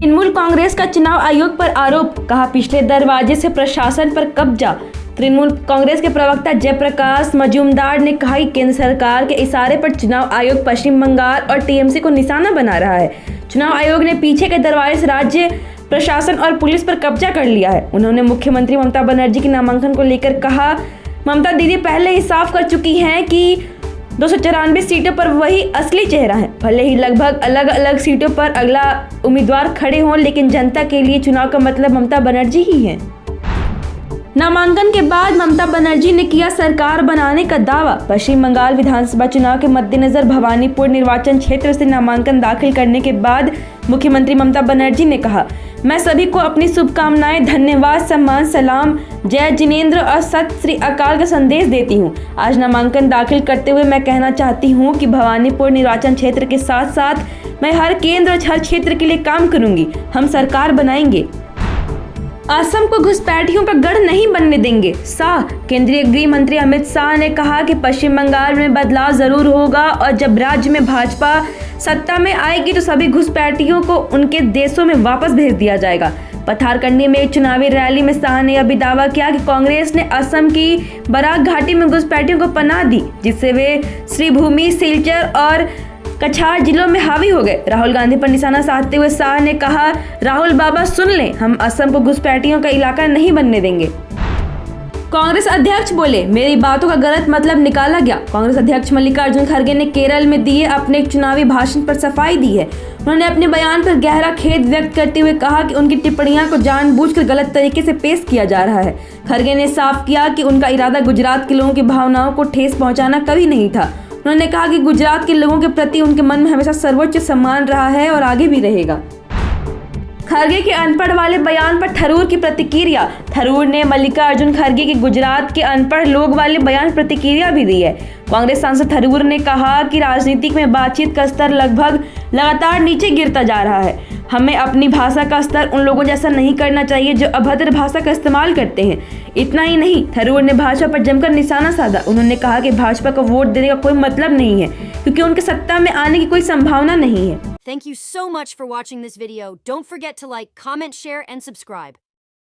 तृणमूल कांग्रेस का चुनाव आयोग पर आरोप, कहा पिछले दरवाजे से प्रशासन पर कब्जा। तृणमूल कांग्रेस के प्रवक्ता जयप्रकाश मजूमदार ने कहा कि केंद्र सरकार के इशारे पर चुनाव आयोग पश्चिम बंगाल और टीएमसी को निशाना बना रहा है। चुनाव आयोग ने पीछे के दरवाजे से राज्य प्रशासन और पुलिस पर कब्जा कर लिया है। उन्होंने मुख्यमंत्री ममता बनर्जी के नामांकन को लेकर कहा, ममता दीदी पहले ही साफ कर चुकी हैं कि 294 सीटों पर वही असली चेहरा है। भले ही लगभग अलग अलग सीटों पर अगला उम्मीदवार खड़े हों, लेकिन जनता के लिए चुनाव का मतलब ममता बनर्जी ही है। नामांकन के बाद ममता बनर्जी ने किया सरकार बनाने का दावा। पश्चिम बंगाल विधानसभा चुनाव के मद्देनजर भवानीपुर निर्वाचन क्षेत्र से नामांकन दाखिल करने के बाद मुख्यमंत्री ममता बनर्जी ने कहा, मैं सभी को अपनी शुभकामनाएं, धन्यवाद, सम्मान, सलाम, जय जिनेंद्र और सत श्री अकाल का संदेश देती हूं। आज नामांकन दाखिल करते हुए मैं कहना चाहती हूं कि भवानीपुर निर्वाचन क्षेत्र के साथ साथ मैं हर केंद्र और हर क्षेत्र के लिए काम करूंगी। हम सरकार बनाएंगे। असम को घुसपैठियों का गढ़ नहीं बनने देंगे। शाह। केंद्रीय गृह मंत्री अमित शाह ने कहा कि पश्चिम बंगाल में बदलाव जरूर होगा और जब राज्य में भाजपा सत्ता में आएगी तो सभी घुसपैठियों को उनके देशों में वापस भेज दिया जाएगा। पथारकंडी में एक चुनावी रैली में शाह ने यह भी दावा किया कि कांग्रेस ने असम की बराक घाटी में घुसपैठियों को पनाह दी, जिससे वे श्रीभूमि, सिलचर और कछार जिलों में हावी हो गए। राहुल गांधी पर निशाना साधते हुए शाह ने कहा, राहुल बाबा सुन लें, हम असम को घुसपैठियों का इलाका नहीं बनने देंगे। कांग्रेस अध्यक्ष बोले, मेरी बातों का गलत मतलब निकाला गया। कांग्रेस अध्यक्ष मल्लिकार्जुन खड़गे ने केरल में दिए अपने एक चुनावी भाषण पर सफाई दी है। उन्होंने अपने बयान पर गहरा खेद व्यक्त करते हुए कहा कि उनकी टिप्पणियां को जानबूझकर गलत तरीके से पेश किया जा रहा है। खड़गे ने साफ किया कि उनका इरादा गुजरात के लोगों की भावनाओं को ठेस पहुंचाना कभी नहीं था। उन्होंने कहा कि गुजरात के लोगों के प्रति उनके मन में हमेशा सर्वोच्च सम्मान रहा है और आगे भी रहेगा। खड़गे के अनपढ़ वाले बयान पर थरूर की प्रतिक्रिया। थरूर ने मल्लिकार्जुन खड़गे के गुजरात के अनपढ़ लोग वाले बयान पर प्रतिक्रिया भी दी है। कांग्रेस सांसद थरूर ने कहा कि राजनीतिक में बातचीत का स्तर लगभग लगातार नीचे गिरता जा रहा है। हमें अपनी भाषा का स्तर उन लोगों जैसा नहीं करना चाहिए जो अभद्र भाषा का इस्तेमाल करते हैं। इतना ही नहीं, थरूर ने भाजपा पर जमकर निशाना साधा। उन्होंने कहा कि भाजपा को वोट देने का कोई मतलब नहीं है क्योंकि उनके सत्ता में आने की कोई संभावना नहीं है। Thank you so much for watching this video. Don't forget to like, comment, share, and subscribe.